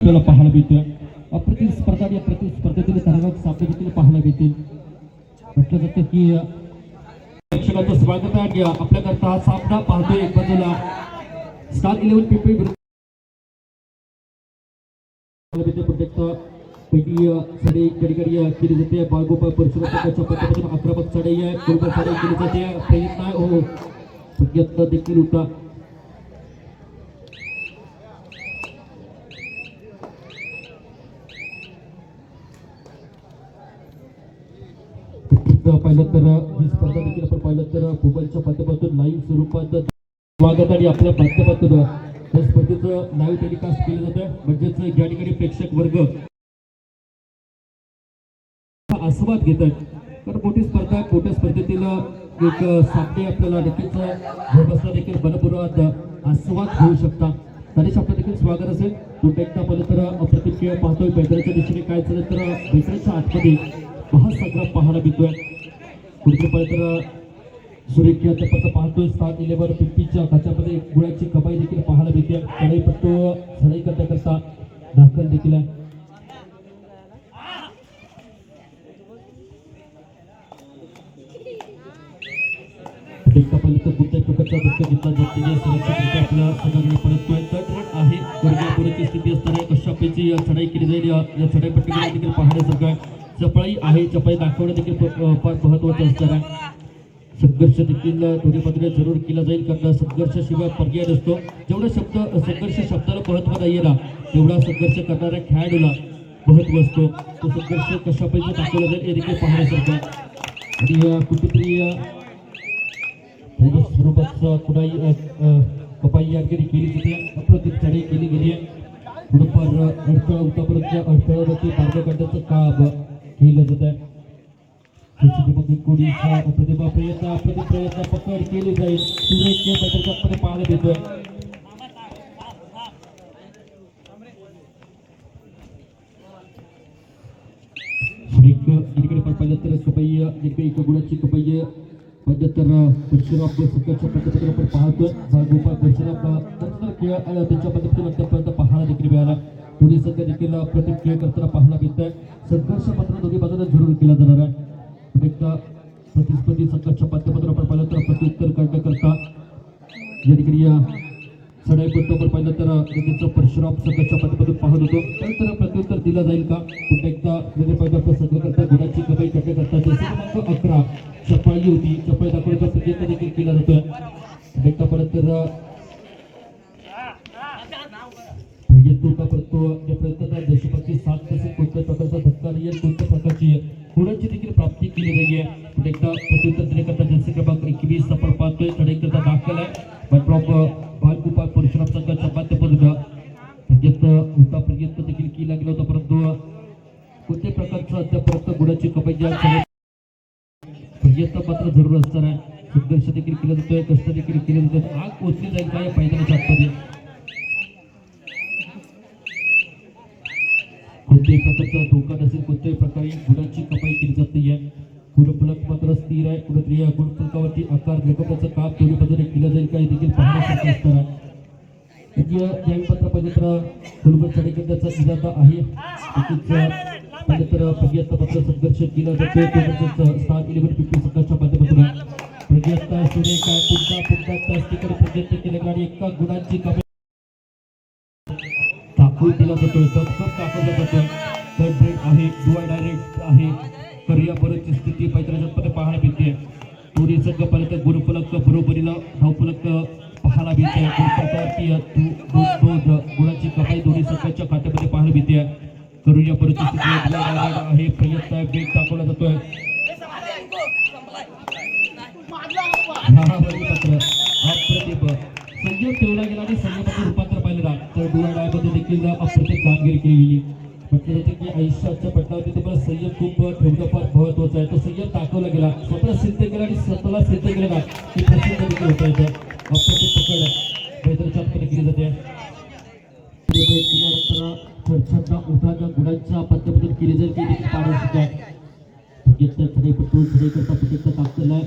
आपल्याला पाहायला मिळतोय. अप्रतिम स्पर्धा आणि अप्रतिम स्पर्धेतील थरारक सामने देखील पाहायला मिळतील. म्हटलं जातं की प्रेक्षकांचं स्वागत आहे. आपल्याकरता हा सामना पाहतोय. एक बाजूला स्टार 11 पीपी पैकी चढाई कधी केली जाते. बाळगोपाळ परशुरामाच्या पद्धतीने आक्रमक चढाई आहे. चढाई केली जाते. प्रयत्न हो प्रयत्न देखील होता. पाहिलं तर ही स्पर्धा देखील आपण पाहिलं तर मोबाईलच्या माध्यमातून लाईव्ह स्वरूपात स्वागत आणि आपल्या माध्यमातून या स्पर्धेचं लाईव्ह टेलिकास्ट केलं जातं. म्हणजेच या ठिकाणी प्रेक्षक वर्ग आस्वाद घेत आहेत. तर मोठी स्पर्धा आहे. मोठ्या स्पर्धेतील एक सामने आपल्याला नक्कीच घर बसता देखील मनपूर्वक आस्वाद घेऊ शकता. तरीच आपलं देखील स्वागत असेल. पुन्हा एकदा पाहिलं तर अप्रतिम खेळ पाहतोय. मैदानाच्या दिशेने काय झालं तर मैदानाच्या आतमध्ये महासंग्राम पाहायला मिळतोय. कुठे पाहिलं तर सुरेख याच्यापर्यंत पाहतोय. स्टार 11 पिंपीच्या त्याच्यामध्ये गुळाची कमाई देखील पाहायला मिळते. कढईपट्टू चढाई करता दाखल देखील आहे. देखता पाहिलं तर कोणत्याही प्रकारचा धक्का घेतला जात नाही. सुरक्षितरित्या आपल्या संघाकडे परततोय. तर आहे वर्गापुराची स्थिती असताना कशा पैकी चढाई केली जाईल या चढाईपट्टीकडे देखील पाहण्यासारखं आहे. चपळाई आहे. चपळाई दाखवणं देखील फार महत्वाचं असणार आहे. संघर्ष देखील दोन्ही बाजूने जरूर केला जाईल. कारण संघर्षाशिवाय पर्याय नसतो. जेवढा संघर्ष शब्दाला महत्व नाहीये ना तेवढा संघर्ष करणाऱ्या खेळाडूला महत्व असतो. तो संघर्ष कशापैकी दाखवला जाईल हे देखील पाहण्यासारखं आहे. आणि कुठेतरी स्वरूपात कुणाही कपाई या ठिकाणी केली जाते. अप्रतिम चढाई केली गेली आहे. थोडंफार अडथळा होता परंतु अडथळ्यावरती मार्ग काढण्याचं काम केलं जात आहे. प्रतिभा प्रयत्न पकड केली जाईल. सुरेख पाहायला देतोय. पाहिलं तर कपाई गुणाची कपाई पद्धतीनं परशुराम सकाळच्या पद्धतीने आपण पाहतोय. गोपाळ परशुराम खेळ त्यांच्या पद्धतीने आतापर्यंत पाहायला देखील मिळाला. दोन्ही संघ देखील अप्रतिम खेळ करताना पाहायला मिळत आहे. संघर्ष मात्र दोन्ही बाजूला जरूर केला जाणार आहे. एकदा प्रतिस्पर्धी संघाच्या माध्यमातून आपण पाहिलं तर प्रत्युत्तर काढण्याकरता या ठिकाणी चढाईपट्टू आपण पाहिलं तर त्याचं परशुराम संघाच्या माध्यमातून पाहत होतो. त्यानंतर प्रत्युत्तर दिलं जाईल का पुन्हा एकदा पाहिजे संघ करता गुणाची कमाई करण्याकरता क्रमांक 11 चपळी होती. चपळी दाखवण्याचा प्रयत्न देखील केला जातोय. एकदा परत तर प्रयत्न देशभक्ती 7% कोणत्या प्रकारचा धक्का नाही आहे. कोणत्या प्रकारची गुणांची देखील प्राप्ती केली नाही आहे. एकदा प्रत्युत्तर देण्याकरता जर्सी क्रमांक 21 आपण पाहतोय. चढाई करता दाखल आहे. बाळगोपाळ परशुराम संघाच्या माध्यमातून प्रयत्न देखील केला गेला होता. परंतु कोणत्याही प्रकारचं अद्यापर्यंत गुणाची कमाई प्रयत्न मात्र जरूर असणार आहे. संघर्ष देखील केला जातोय. कष्ट देखील केले जातात. आग पोचली जाईल का या मैदानाच्या आतमध्ये कोणत्याही प्रकारचा धोका नसेल. कोणत्याही प्रकारे गुणाची कमाई केली जात नाहीये. गुणफलक मात्र स्थिर आहे. कुठेतरी या गुणफलकावरती आकार रेखाटाचं काम दोन्ही बाजूने केलं जाईल का हे देखील पाहण्यासारखं असणार आहे. पत्र पाहिजे तर फुलभर चढाई करण्याचा इरादा आहे. पाहिजे तर प्रयत्न मात्र संघर्ष केला जातो. स्टार 11 पिंपरी संघाच्या माध्यमातून प्रयत्न सुरे काय पुन्हा त्याचकडे प्रयत्न केले आणि एका गुणांची कमाई दाखवून दिला जातोय. दाखवला जातोय. थर्ड ब्रेक आहे. दुवा डायरेक्ट आहे. करियापर्यंतची स्थिती मैदानामध्ये पाहायला मिळते. दोन्ही संघ पाहिलं तर गुणफलक बरोबरीला धावफलक पाहायला मिळते. गुणाची कमाई दोन्ही संघाच्या खात्यामध्ये पाहायला मिळते. करियापर्यंत स्थिती आहे. प्रयत्न ब्रेक दाखवला जातोय. संयम ठेवला गेला आणि संयमाचं रूपांतर पाहिलं ना तर दुवा डायमध्ये देखील अप्रतिम कामगिरी केली गेली. म्हटलं जातं की आयुष्याच्या पटलावरती तुम्हाला संयम खूप ठेवणं फार महत्वाचं आहे. तो संयम दाखवला गेला. स्वतः सिद्ध केला आणि स्वतःला सिद्ध केलं ना की प्रसिद्ध देखील होता येतं. अप्रतिम पकड मैदानाच्या आतमध्ये केली जाते. चर्चांना उठाच्या गुणांच्या माध्यमातून केली जाईल की देखील पाहण्यासाठी आहे. चढाई करता प्रत्येक दाखवला आहे.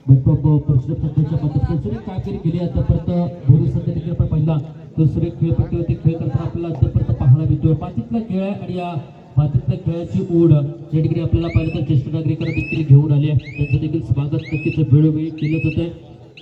परशुराम संघाच्या माध्यमातून कामगिरी केली. आतापर्यंत दोन्ही संघ देखील आपण पाहिला तर सुरेख खेळपट्टीवरती खेळ करताना आपल्याला आतापर्यंत पाहायला मिळतोय. मातीतला खेळ आहे आणि या मातीतल्या खेळाची ओढ या ठिकाणी आपल्याला पाहिलं तर ज्येष्ठ नागरिकांना देखील घेऊन आली आहे. त्यांचं देखील स्वागत नक्कीच वेळोवेळी केलं जात आहे.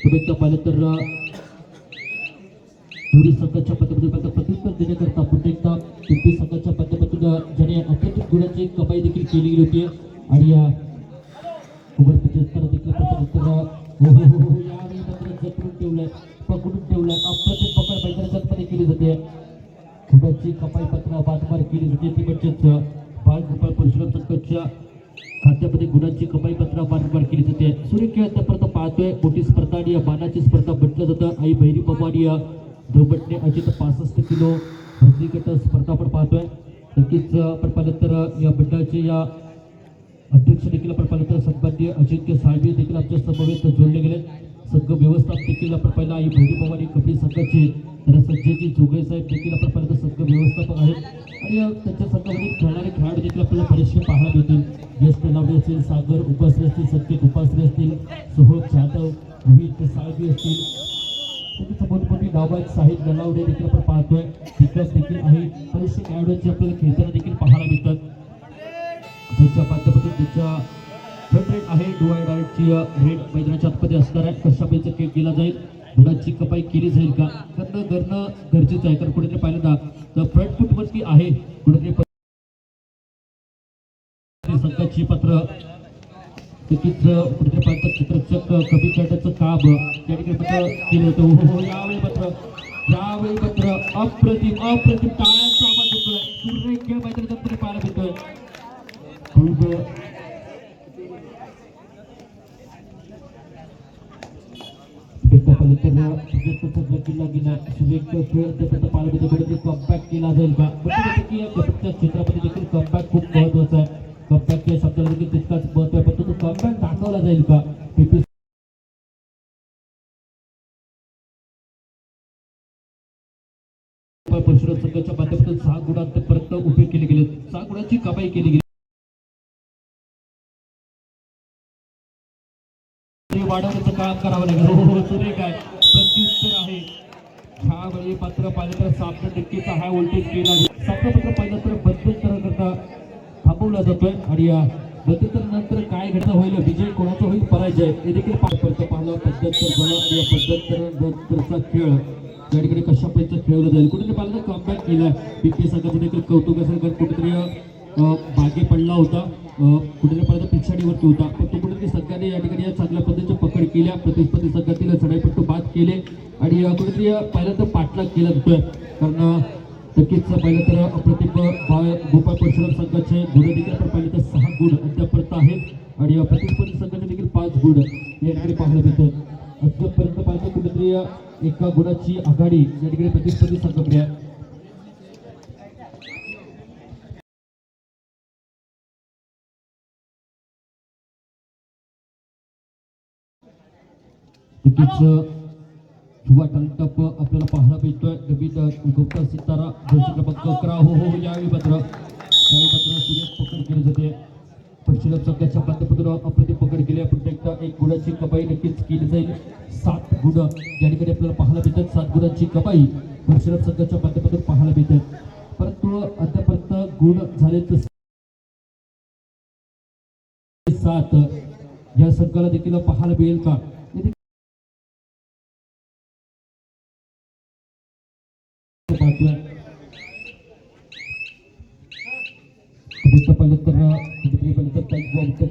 पुढे एकदा पाहिलं तर दोन्ही संघाच्या पद्धतीने प्रत्युत्तर देण्याकरता पुढे एकदा पिंपरी संघाच्या पद्धतीने ज्याने अत्यंत गुणाची कमाई देखील केली गेली होती आणि या देखील यावेळी मात्र जपून ठेवलंय, पकडून ठेवलंय. अप्रतिम पकड मैदानाच्या केली जाते. गुणाची कमाई पत्र बातमार केली जाते ती म्हणजेच बाळगोपाळ परशुराम संघाच्या खात्यामध्ये गुणांची कमाई पत्र बातमार केली जाते. सूर्य खेळ आतापर्यंत पाहतोय. मोठी स्पर्धा आणि मानाची स्पर्धा म्हटलं जातं. आई बहिरी पवानी दुर्घटने अजित 65 किलो भरती गट स्पर्धा आपण पाहतोय. नक्कीच आपण पाहिलं तर या मंडळाचे या अध्यक्ष देखील आपण पाहिलं तर सन्माननीय अजिंक्य साळवी देखील आमच्या समवेत जोडले गेले. संघ व्यवस्थापक देखील आपण पाहिलं आई बहिरी पवानी कबड्डी संघाचे तर संजयजी जोगळे साहेब देखील आपण पाहिलं तर संघ व्यवस्थापक आहेत आणि त्यांच्या संघामध्ये खेळणारे खेळाडू देखील आपल्याला बरेचसे पाहायला मिळतील. यश नावडे असतील, सागर उपासरे असतील, संकेत उपासरे असतील, सोहम जाधव, रोहित साळवी असतील. मोठी नाव आहेत. साहिल नलावडे देखील आपण पाहतोय. विकास देखील आहे. बरेचसे खेळाडूंचे आपल्याला खेळताना देखील पाहायला मिळतात. ज्यांच्या माध्यमातून त्यांच्या फ्रंट रेट आहे डोळा डायरेक्टची रेड मैदानाच्या आतमध्ये असणार आहे. कशा पद्धतीचा खेळ केला जाईल, गुणांची कपाई केली जाईल का करणं गरजेचं आहे. कारण कुठेतरी पाहिलं तर फ्रंट फुटवरती आहे कुठेतरी संघाची पत्र नक्कीच कुठेतरी पाहिलं चित्रचक कमी करण्याचं काम त्या ठिकाणी पत्र केलं होतं. यावेळी पत्र अप्रतिम टाळ्यांचा आवाज होतोय. सूर्य खेळ मैदानाच्या आतमध्ये पाहायला मिळतोय. कमबॅक केला जाईल का क्षेत्रामध्ये देखील कमबॅक खूप महत्वाचा आहे. कमबॅक या शब्दाला देखील तितकाच महत्व आहे. पण तो कमबॅक दाखवला जाईल का परशुराम संघाच्या माध्यमातून 6 गुणांपर्यंत उभे केले गेले. 6 गुणांची कमाई केली गेली. वाढवण्याचं काम करावं लागेल. सूर्य काय प्रत्युत्तर आहे. ह्यावेळी मात्र पाहिलं तर सामना नक्कीच हा व्होल्टेज केला. सामना पाहिलं तर मध्यंतरा करता थांबवला जातोय आणि या मध्यंतरानंतर काय घटना होईल, विजय कोणाचा होईल, पराजय हे देखील पाहिलं. मध्यंतर झालं आणि या मध्यंतरानंतरचा खेळ त्या ठिकाणी कशा पद्धतीचं खेळलं जाईल. कुठेतरी पाहिलं तर कमबॅक केला. पीपी संघाचं देखील कौतुक असेल कारण कुठेतरी मागे पडला होता, कुठेतरी पाहिलं पिछाडीवरती होता. पण तो कुठेतरी संघाने या ठिकाणी चांगल्या पद्धतीची पकड केल्या. प्रतिस्पर्धी संघातील चढाईपट्टू बाद केले आणि कुठेतरी पाहिलं तर पाठलाग केला जातोय. कारण नक्कीच पाहिलं तर अप्रतिम गोपाळ परशुराम संघाचे गुण देखील आपण पाहिलं तर 6 गुण अद्यापर्यंत आहेत आणि प्रतिस्पर्धी संघाचे देखील 5 गुण या ठिकाणी पाहायला मिळतात. अद्यापर्यंत पाहिलं कुठेतरी एका गुणाची आघाडी या ठिकाणी प्रतिस्पर्धी संघाकडे आहे. युवा टप आपल्याला पाहायला मिळतोय. नवीन गुप्ता सितारा जर्सी क्रमांक 11 हो यावेळी मात्र सुरेख पकड केली जाते. परशुराम संघाच्या माध्यमातून अप्रतिम पकड केली. पुन्हा एकदा 1 गुणाची कमाई नक्कीच केली जाईल. 7 गुण या ठिकाणी आपल्याला पाहायला मिळतात. 7 गुणांची कमाई परशुराम संघाच्या माध्यमातून पाहायला मिळतात. परंतु अद्यापर्यंत गुण झाले 7 या संघाला देखील पाहायला मिळेल का.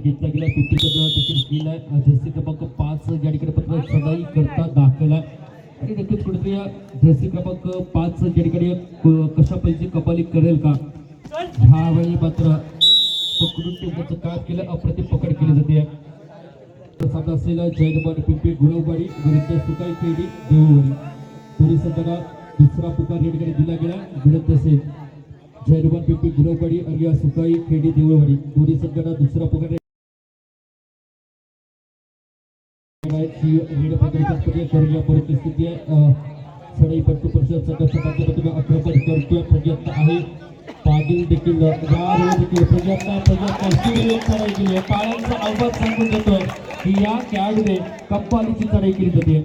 घेतला गेला देखील जर्सी क्रमांक 5 या ठिकाणी पत्र चढाई करता दाखल आहे आणि नक्कीच कुठेतरी जर्सी क्रमांक 5 या ठिकाणी कशा पद्धतीची कपाली करेल का. ह्यावेळी मात्र पकडून ठेवण्याचं काम केलं. अप्रतिम पकड केली जाते. सामना असलेला जैनमान पिंपरी गुरववाडी विरुद्ध सुकाई खेडी देववाडी. दोन्ही संघांना दुसरा पुकार या ठिकाणी दिला गेला. मिळत असेल जैनमान पिंपरी गुरववाडी आणि सुकाई खेडी देववाडी दोन्ही संघांना दुसरा पुकार परिस्थिती आहे. चढाईपट्टू परिषद संघाच्या माध्यमातून आक्रमण करतोय प्रयत्न आहे. पाटील देखील टाळ्यांचा आवाज सांगून देतोय की या खेळाडूने कप्पालीची चढाई केली जाते.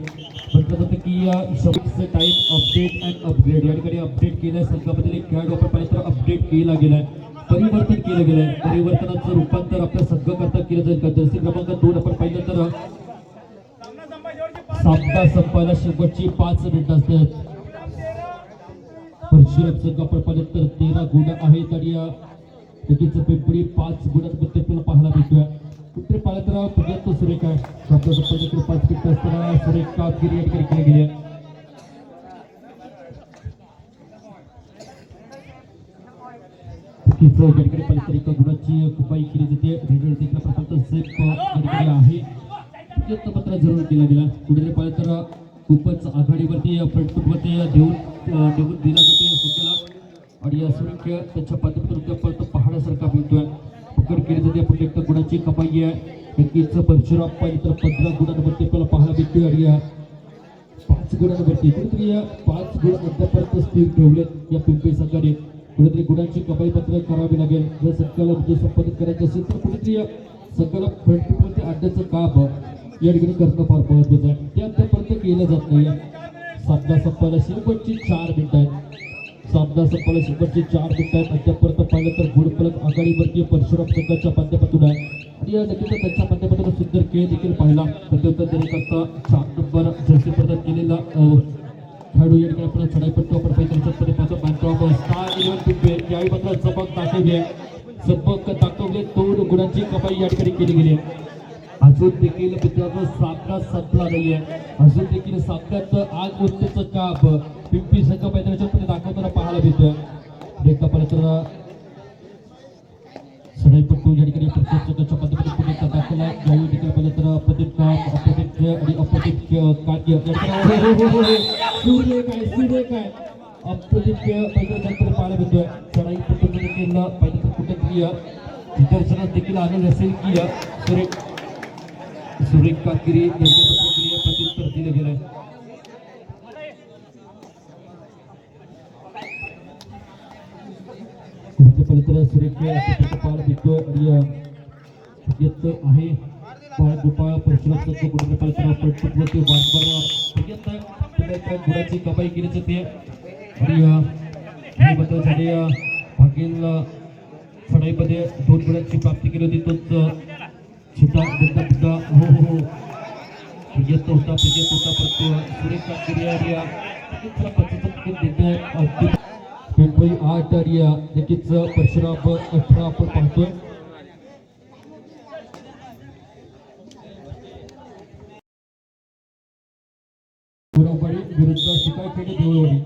म्हटलं जातं की टाइम अपडेट अँड अपग्रेड या ठिकाणी अपडेट केलंय संघामधील एक खेळाडू आपण पाहिलं तर अपडेट केला गेलाय, परिवर्तन केलं गेलंय. परिवर्तनाचं रूपांतर आपल्या संघाकरता केलं जाईल का? जर्सी क्रमांक 2 आपण पाहिलं तर सामना संपायला शेवटची 5 मिनिटं असतात. परशुराम संघ आपण पाहिलं तर 13 गुण आहेत आणि त्याची पिंपरी 5 गुणांमध्ये आपल्याला पाहायला मिळतोय. कुठे पाहिलं तर पर्यंत सुरेख आहे. आपल्या संपादकीय 5 मिनिटं असताना सुरेख कामगिरी या ठिकाणी केली गेली आहे. या ठिकाणी पाहिलं तर एका गुणाची कुपाई केली जाते. रिडर देखील प्रथम सेफ या ठिकाणी आहे. पत्र जरूर केला गेला. कुठे पाहिलं तर खूपच आघाडीवरती फ्रंट फुटवरती देऊन दिला जातो या संघाला आणि या सुरेख त्याच्या पाठीतून पाहण्यासारखा मिळतोय. पकड केली जाते. आपण एका गुणाची कमाई आहे. नक्कीच परशुराम पाहिजे तर 15 गुणांवरती आपल्याला पाहायला मिळतोय आणि 5 गुणांवरती कुठेतरी 5 गुण अद्यापर्यंत स्थिर ठेवलेत या पिंपरी संघाने. कुठेतरी गुणांची कमाई पत्र करावी लागेल. जर संघाला विजय संपादित करायचं असेल तर कुठेतरी संघाला फ्रंट फुटवरती आणण्याचं काम या ठिकाणी करणं फार महत्वाचं आहे. ते आतापर्यंत केलं जात नाही. सामना संपायला शेवटची 4 मिनिटं आहेत. सामना संपायला शेवटची 4 मिनिटं आहेत. अद्यापर्यंत पाहिलं तर गुणफलक आघाडीवरती परशुराम संघाच्या माध्यमातून आहे आणि या नक्कीच त्यांच्या माध्यमातून सुंदर खेळ देखील पाहिला. प्रत्युत्तर देण्याकरता 4 नंबर जर्सी प्रदान केलेला खेळाडू या ठिकाणी आपल्याला चढाईपट्टू आपण पाहिजे पाहतो. बँक स्टार 11 पिंपे यावेळी मात्र चमक दाखवली आहे. चमक दाखवले 2 गुणांची कमाई या ठिकाणी केली गेली आहे. अजून देखील मित्रांनो सामना संपला नाहीये. अजून देखील सामन्यात आग उत्तेचं काम पिंपरी संघ मैदानाच्या दाखवताना पाहायला मिळतोय. एकदा परत सडाईपट्टू या ठिकाणी प्रत्येक संघाच्या माध्यमातून पुढे दाखवला. यावेळी देखील पाहिलं तर अप्रतिम काम, अप्रतिम खेळ आणि अप्रतिम कार्य सूर्य काय अप्रतिम खेळ मैदानाच्या पाहायला मिळतोय. सडाईपट्टू देखील पाहिलं तर कुठेतरी निदर्शनात देखील आलेलं असेल की सुरेख कामगिरी प्रत्युत्तर दिलं गेलंय. सुरेख पाहायला मिळतोय आणि येत आहे. गोपाळ परशुराम संघ गुणाची कमाई केली जाते आणि मागील चढाईमध्ये 2 गुणांची प्राप्ती केली होती. तोच छोटा बुद्धा हो येत होता सुरेख कामगिरी पिंपरी 8 आणि नक्कीच परशुराम 18 आपण पाहतोय. गुरावाडी विरुद्ध शिकायखेडे देवळवाडी.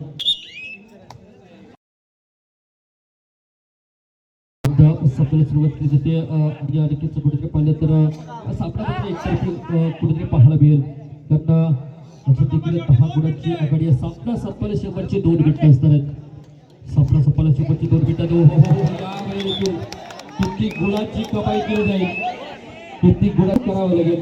आपल्याला सुरुवात केली जाते या नक्कीच कुठेतरी पाहिलं तर सामना एकतर्फी कुठेतरी पाहायला मिळेल. कारण असं देखील 10 गुणांची आघाडी आहे. सामना संपायला शेवटचे 2 मिनिटं असणार आहेत. सामना संपायला शेवटची 2 मिनिटं यावेळी देखील किती गुणांची कमाई केली जाईल, किती गुणात करावं लागेल.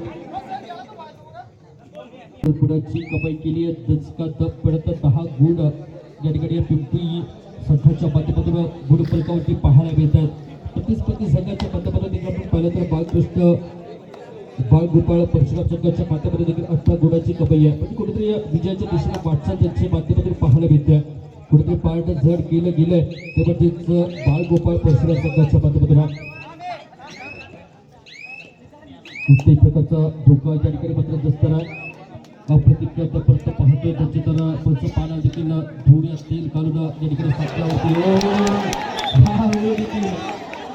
गुणांची कमाई केली आहे. दचका पडत 10 गुण या ठिकाणी पिंपरी संघाच्या माध्यमातून गुणफलकावरती पाहायला मिळतात. प्रतिस्पर्धी संघाच्या माध्यमातून देखील आपण पाहिलं तर बाळकृष्ण बाळगोपाळ परशुराम संघाच्या माध्यमातून देखील 18 गुणांची कमाई आहे. म्हणजे कुठेतरी विजयाच्या दिशेने वाटचाल त्यांच्या माध्यमातून पाहायला मिळते. कुठेतरी पार्ट जड केलं गेलंय ते म्हणजेच बाळगोपाळ परशुराम संघाच्या माध्यमातून कुठल्याही प्रकारचा धोका या ठिकाणी मात्र नसताना अप्रतिज्ञा परत पाहतोय. त्यांचे तर पुढचं पाना देखील धुण्यात तेल घालून या ठिकाणी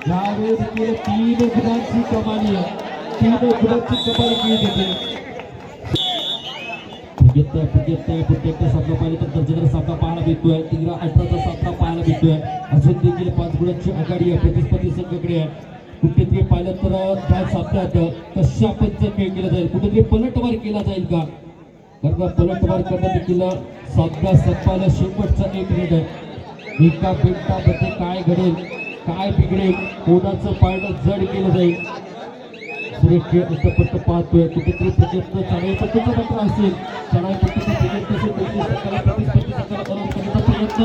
यावेळी देखील 3 गुणांची कमाई आहे. 3 गुणांची कमाई केली जाते. सामना पाहिलं तर दर्जेदार सामना पाहायला मिळतोय. 13-18चा सामना पाहायला मिळतोय. अजून देखील 5 गुणांची आघाडी आहे प्रतिस्पर्धी संघाकडे आहे. कुठेतरी पाहिलं तर त्या सामन्यात कशा पद्धतीचा खेळ केला जाईल, कुठेतरी पलटवार केला जाईल का? कारण पलटवार करणं देखील सामना संपायला शेवटचा 1 मिनिट आहे. एका मिनिटामध्ये काय घडेल, काय बिघडेल, कोणाचं पारडं जड केलं जाईल. सुरेख आतापर्यंत पाहतोय. कुठेतरी प्रयत्न चढाईपट्टीचा मात्र असेल. चढाईपट्टीचा प्रयत्न असेल प्रतिस्पर्धी संघाला बरोबर करण्याचा प्रयत्न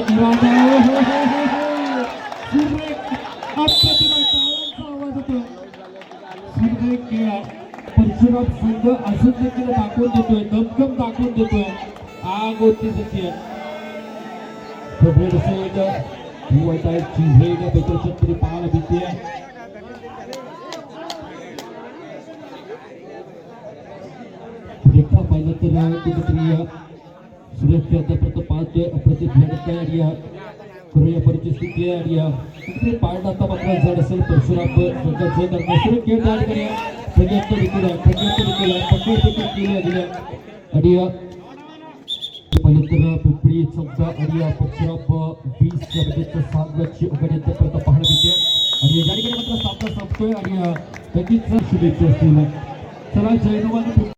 परशुराम संघ अजून देखील दाखवून देतोय, दमखम दाखवून देतोय. आग होती त्याची White Eyed Cheesehead Peterson tadi pahala bitia. देखा पाहिलं तर कुठेतरी सुरेश आता प्रथम पाहतोय प्रतिध्वनित आहे करूया परिस्थिती आहे कुठे पाळणा आता मात्र जड असेल परशुराम स्वतःच करण्यास खेळ तयार करूया प्रयत्न देखील पकड केल्या गेल्या आणि पलीकडे पिंपळी चौदा आणि परशुराम 20 च्या 7 मॅच उघडण्याचा प्रयत्न पाहायला मिळते आणि या ठिकाणी मात्र सामना संपतोय आणि नक्कीच शुभेच्छा असतील चला जयनवान